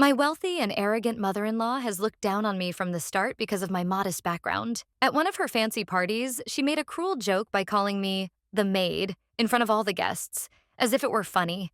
My wealthy and arrogant mother-in-law has looked down on me from the start because of my modest background. At one of her fancy parties, she made a cruel joke by calling me the maid in front of all the guests, as if it were funny.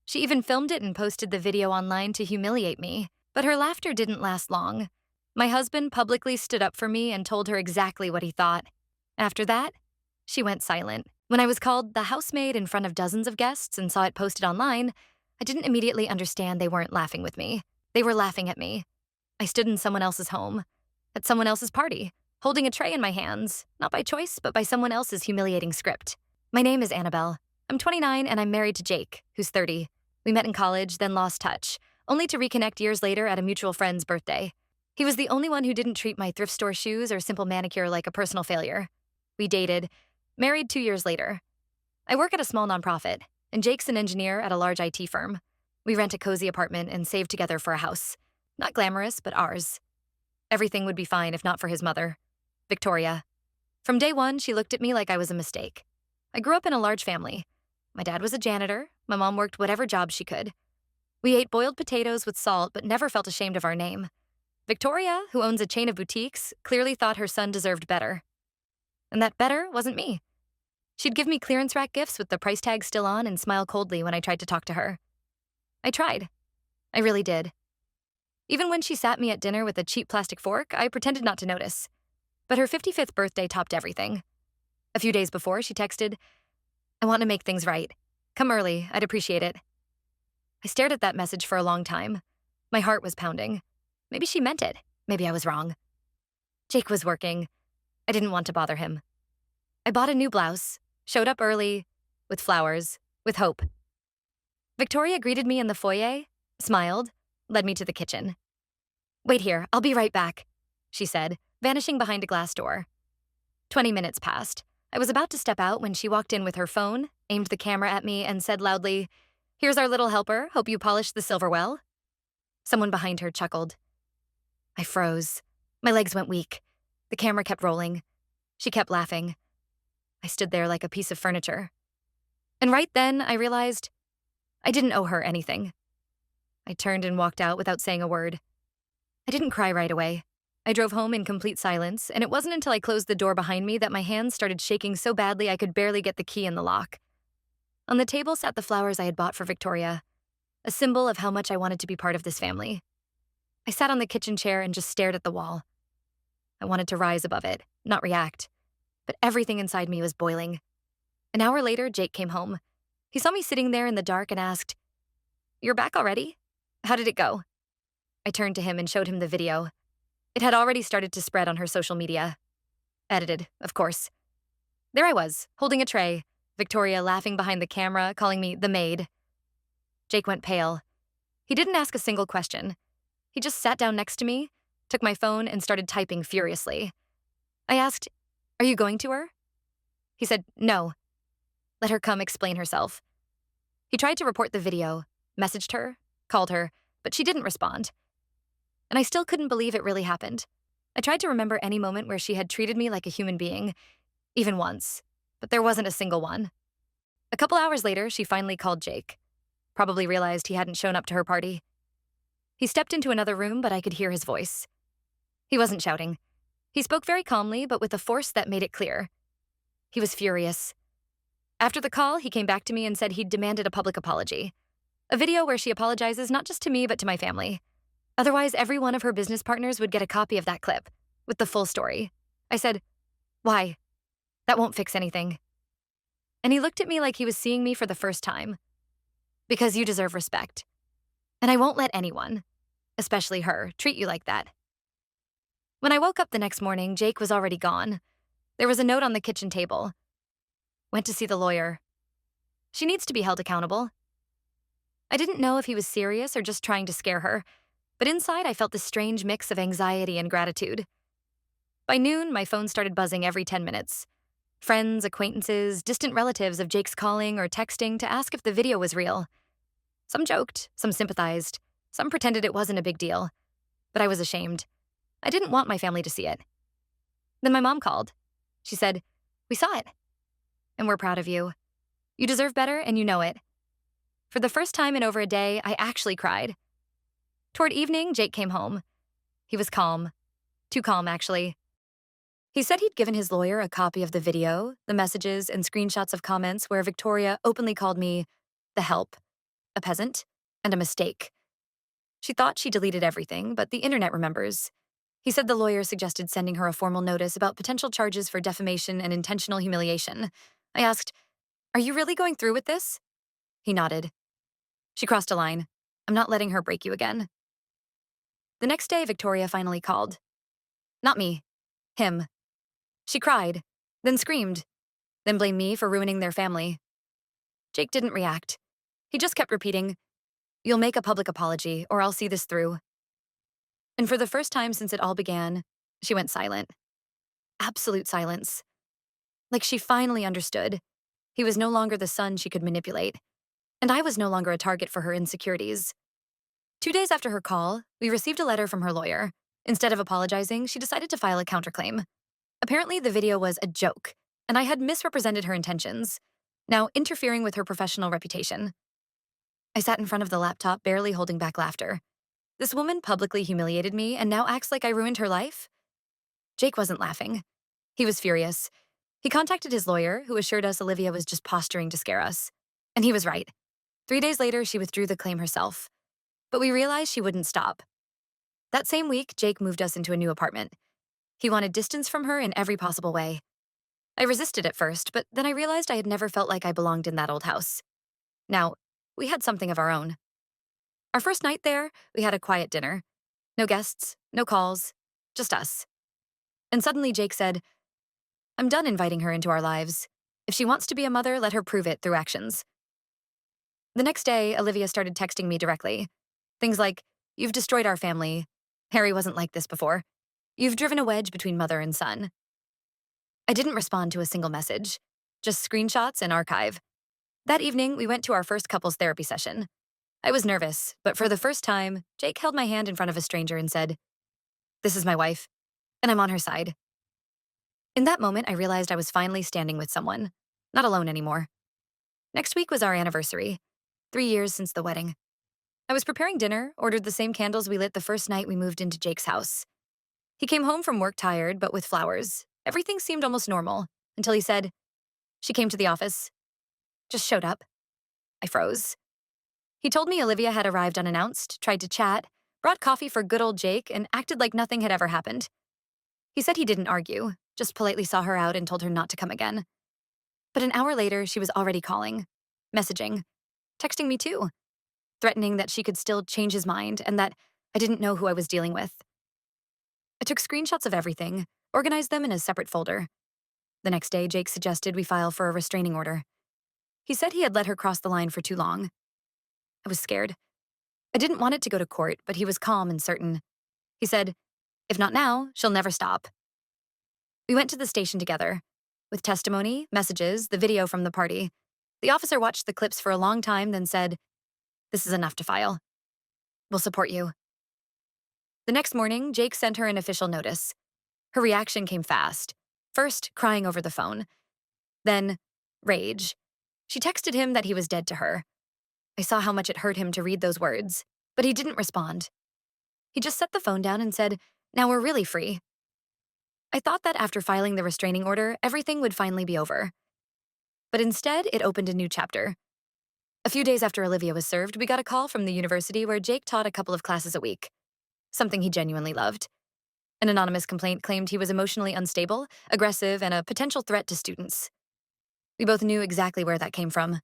She even filmed it and posted the video online to humiliate me, but her laughter didn't last long. My husband publicly stood up for me and told her exactly what he thought. After that, she went silent. When I was called the housemaid in front of dozens of guests and saw it posted online, I didn't immediately understand they weren't laughing with me. They were laughing at me. I stood in someone else's home, at someone else's party, holding a tray in my hands, not by choice, but by someone else's humiliating script. My name is Annabelle. I'm 29 and I'm married to Jake, who's 30. We met in college, then lost touch, only to reconnect years later at a mutual friend's birthday. He was the only one who didn't treat my thrift store shoes or simple manicure like a personal failure. We dated, married 2 years later. I work at a small nonprofit, and Jake's an engineer at a large IT firm. We rent a cozy apartment and save together for a house. Not glamorous, but ours. Everything would be fine if not for his mother, Victoria. From day one, she looked at me like I was a mistake. I grew up in a large family. My dad was a janitor. My mom worked whatever job she could. We ate boiled potatoes with salt, but never felt ashamed of our name. Victoria, who owns a chain of boutiques, clearly thought her son deserved better. And that better wasn't me. She'd give me clearance rack gifts with the price tag still on and smile coldly when I tried to talk to her. I tried. I really did. Even when she sat me at dinner with a cheap plastic fork, I pretended not to notice. But her 55th birthday topped everything. A few days before, she texted, "I want to make things right. Come early, I'd appreciate it." I stared at that message for a long time. My heart was pounding. Maybe she meant it. Maybe I was wrong. Jake was working. I didn't want to bother him. I bought a new blouse, showed up early, with flowers, with hope. Victoria greeted me in the foyer, smiled, led me to the kitchen. "Wait here, I'll be right back," she said, vanishing behind a glass door. 20 minutes passed. I was about to step out when she walked in with her phone, aimed the camera at me, and said loudly, "Here's our little helper. Hope you polished the silver well." Someone behind her chuckled. I froze. My legs went weak. The camera kept rolling. She kept laughing. I stood there like a piece of furniture. And right then, I realized I didn't owe her anything. I turned and walked out without saying a word. I didn't cry right away. I drove home in complete silence, and it wasn't until I closed the door behind me that my hands started shaking so badly I could barely get the key in the lock. On the table sat the flowers I had bought for Victoria, a symbol of how much I wanted to be part of this family. I sat on the kitchen chair and just stared at the wall. I wanted to rise above it, not react, but everything inside me was boiling. An hour later, Jake came home. He saw me sitting there in the dark and asked, "You're back already? How did it go?" I turned to him and showed him the video. It had already started to spread on her social media. Edited, of course. There I was, holding a tray, Victoria laughing behind the camera, calling me the maid. Jake went pale. He didn't ask a single question. He just sat down next to me, took my phone, and started typing furiously. I asked, "Are you going to her?" He said, "No. Let her come explain herself." He tried to report the video, messaged her, called her, but she didn't respond. And I still couldn't believe it really happened. I tried to remember any moment where she had treated me like a human being, even once, but there wasn't a single one. A couple hours later, she finally called Jake. Probably realized he hadn't shown up to her party. He stepped into another room, but I could hear his voice. He wasn't shouting. He spoke very calmly, but with a force that made it clear. He was furious. After the call, he came back to me and said he'd demanded a public apology. A video where she apologizes not just to me, but to my family. Otherwise, every one of her business partners would get a copy of that clip, with the full story. I said, "Why? That won't fix anything." And he looked at me like he was seeing me for the first time. "Because you deserve respect. And I won't let anyone, especially her, treat you like that." When I woke up the next morning, Jake was already gone. There was a note on the kitchen table. "Went to see the lawyer. She needs to be held accountable." I didn't know if he was serious or just trying to scare her, but inside I felt this strange mix of anxiety and gratitude. By noon, my phone started buzzing every 10 minutes. Friends, acquaintances, distant relatives of Jake's calling or texting to ask if the video was real. Some joked, some sympathized, some pretended it wasn't a big deal. But I was ashamed. I didn't want my family to see it. Then my mom called. She said, "We saw it. And we're proud of you. You deserve better and you know it." For the first time in over a day, I actually cried. Toward evening, Jake came home. He was calm. Too calm, actually. He said he'd given his lawyer a copy of the video, the messages, and screenshots of comments where Victoria openly called me the help, a peasant, and a mistake. She thought she deleted everything, but the internet remembers. He said the lawyer suggested sending her a formal notice about potential charges for defamation and intentional humiliation. I asked, "Are you really going through with this?" He nodded. She crossed a line. "I'm not letting her break you again." The next day, Victoria finally called. Not me. Him. She cried, then screamed, then blamed me for ruining their family. Jake didn't react. He just kept repeating, "You'll make a public apology, or I'll see this through." And for the first time since it all began, she went silent. Absolute silence. Like she finally understood. He was no longer the son she could manipulate, and I was no longer a target for her insecurities. 2 days after her call, we received a letter from her lawyer. Instead of apologizing, she decided to file a counterclaim. Apparently, the video was a joke, and I had misrepresented her intentions, now interfering with her professional reputation. I sat in front of the laptop, barely holding back laughter. This woman publicly humiliated me and now acts like I ruined her life? Jake wasn't laughing. He was furious. He contacted his lawyer, who assured us Olivia was just posturing to scare us. And he was right. 3 days later, she withdrew the claim herself. But we realized she wouldn't stop. That same week, Jake moved us into a new apartment. He wanted distance from her in every possible way. I resisted at first, but then I realized I had never felt like I belonged in that old house. Now, we had something of our own. Our first night there, we had a quiet dinner. No guests, no calls, just us. And suddenly Jake said, "I'm done inviting her into our lives. If she wants to be a mother, let her prove it through actions." The next day, Olivia started texting me directly. Things like, "You've destroyed our family. Harry wasn't like this before. You've driven a wedge between mother and son." I didn't respond to a single message, just screenshots and archive. That evening, we went to our first couples therapy session. I was nervous, but for the first time, Jake held my hand in front of a stranger and said, "This is my wife, and I'm on her side." In that moment, I realized I was finally standing with someone, not alone anymore. Next week was our anniversary, 3 years since the wedding. I was preparing dinner, ordered the same candles we lit the first night we moved into Jake's house. He came home from work tired, but with flowers. Everything seemed almost normal, until he said, "She came to the office. Just showed up." I froze. He told me Olivia had arrived unannounced, tried to chat, brought coffee for good old Jake, and acted like nothing had ever happened. He said he didn't argue, just politely saw her out and told her not to come again. But an hour later, she was already calling, messaging, texting me too, threatening that she could still change his mind and that I didn't know who I was dealing with. I took screenshots of everything, organized them in a separate folder. The next day, Jake suggested we file for a restraining order. He said he had let her cross the line for too long. I was scared. I didn't want it to go to court, but he was calm and certain. He said, "If not now, she'll never stop." We went to the station together. With testimony, messages, the video from the party. The officer watched the clips for a long time, then said, "This is enough to file. We'll support you." The next morning, Jake sent her an official notice. Her reaction came fast. First, crying over the phone. Then, rage. She texted him that he was dead to her. I saw how much it hurt him to read those words, but he didn't respond. He just set the phone down and said, "Now we're really free." I thought that after filing the restraining order, everything would finally be over. But instead, it opened a new chapter. A few days after Olivia was served, we got a call from the university where Jake taught a couple of classes a week, something he genuinely loved. An anonymous complaint claimed he was emotionally unstable, aggressive, and a potential threat to students. We both knew exactly where that came from.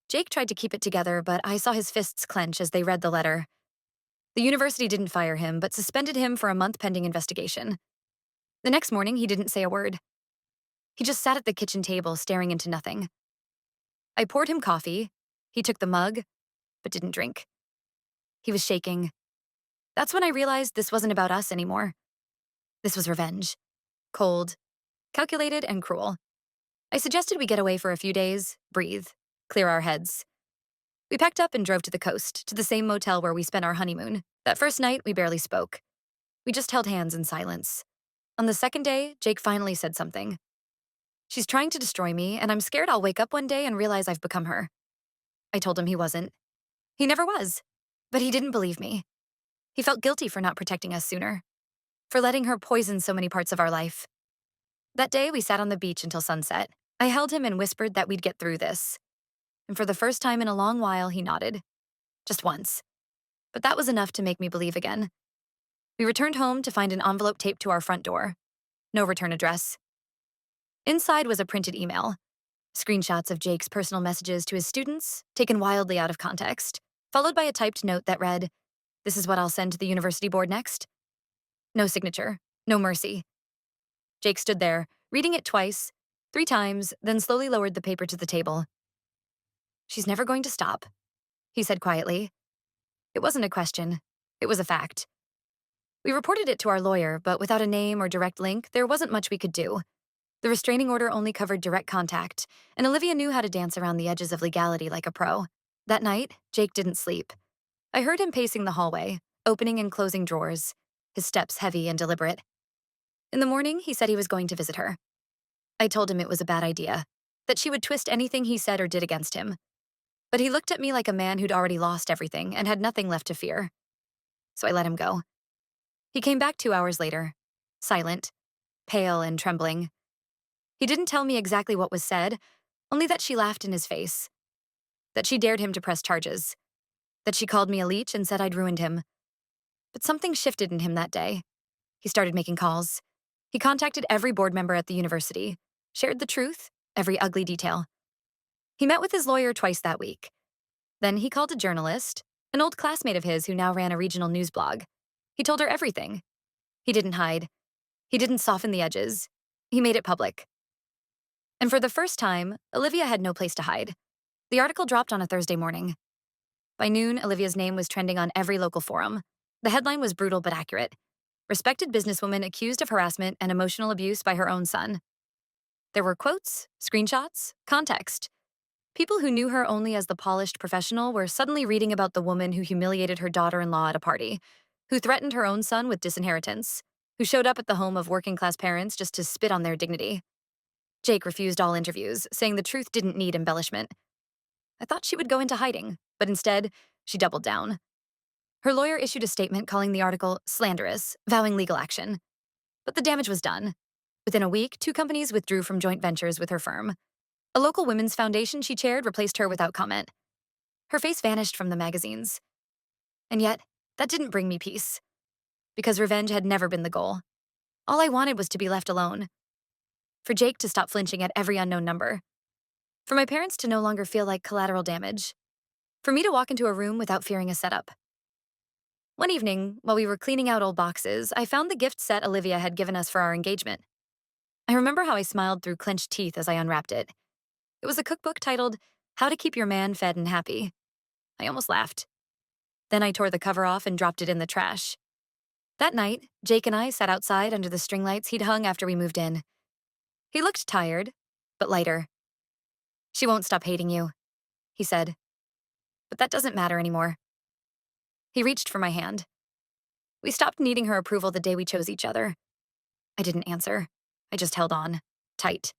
Jake tried to keep it together, but I saw his fists clench as they read the letter. The university didn't fire him, but suspended him for a month pending investigation. The next morning, he didn't say a word. He just sat at the kitchen table, staring into nothing. I poured him coffee. He took the mug, but didn't drink. He was shaking. That's when I realized this wasn't about us anymore. This was revenge. Cold, calculated, and cruel. I suggested we get away for a few days, breathe, clear our heads. We packed up and drove to the coast, to the same motel where we spent our honeymoon. That first night, we barely spoke. We just held hands in silence. On the second day, Jake finally said something. "She's trying to destroy me, and I'm scared I'll wake up one day and realize I've become her." I told him he wasn't. He never was. But he didn't believe me. He felt guilty for not protecting us sooner, for letting her poison so many parts of our life. That day, we sat on the beach until sunset. I held him and whispered that we'd get through this. And for the first time in a long while, he nodded. Just once. But that was enough to make me believe again. We returned home to find an envelope taped to our front door. No return address. Inside was a printed email. Screenshots of Jake's personal messages to his students, taken wildly out of context, followed by a typed note that read, "This is what I'll send to the university board next." No signature. No mercy. Jake stood there, reading it twice, 3 times, then slowly lowered the paper to the table. "She's never going to stop," he said quietly. It wasn't a question. It was a fact. We reported it to our lawyer, but without a name or direct link, there wasn't much we could do. The restraining order only covered direct contact, and Olivia knew how to dance around the edges of legality like a pro. That night, Jake didn't sleep. I heard him pacing the hallway, opening and closing drawers, his steps heavy and deliberate. In the morning, he said he was going to visit her. I told him it was a bad idea, that she would twist anything he said or did against him. But he looked at me like a man who'd already lost everything and had nothing left to fear. So I let him go. He came back 2 hours later, silent, pale and trembling. He didn't tell me exactly what was said, only that she laughed in his face, that she dared him to press charges, that she called me a leech and said I'd ruined him. But something shifted in him that day. He started making calls. He contacted every board member at the university, shared the truth, every ugly detail. He met with his lawyer twice that week. Then he called a journalist, an old classmate of his who now ran a regional news blog. He told her everything. He didn't hide. He didn't soften the edges. He made it public. And for the first time, Olivia had no place to hide. The article dropped on a Thursday morning. By noon, Olivia's name was trending on every local forum. The headline was brutal but accurate. Respected businesswoman accused of harassment and emotional abuse by her own son. There were quotes, screenshots, context. People who knew her only as the polished professional were suddenly reading about the woman who humiliated her daughter-in-law at a party, who threatened her own son with disinheritance, who showed up at the home of working-class parents just to spit on their dignity. Jake refused all interviews, saying the truth didn't need embellishment. I thought she would go into hiding, but instead, she doubled down. Her lawyer issued a statement calling the article slanderous, vowing legal action. But the damage was done. Within a week, 2 companies withdrew from joint ventures with her firm. A local women's foundation she chaired replaced her without comment. Her face vanished from the magazines. And yet, that didn't bring me peace. Because revenge had never been the goal. All I wanted was to be left alone. For Jake to stop flinching at every unknown number. For my parents to no longer feel like collateral damage. For me to walk into a room without fearing a setup. One evening, while we were cleaning out old boxes, I found the gift set Olivia had given us for our engagement. I remember how I smiled through clenched teeth as I unwrapped it. It was a cookbook titled, "How to Keep Your Man Fed and Happy." I almost laughed. Then I tore the cover off and dropped it in the trash. That night, Jake and I sat outside under the string lights he'd hung after we moved in. He looked tired, but lighter. "She won't stop hating you," he said. "But that doesn't matter anymore." He reached for my hand. We stopped needing her approval the day we chose each other. I didn't answer. I just held on, tight.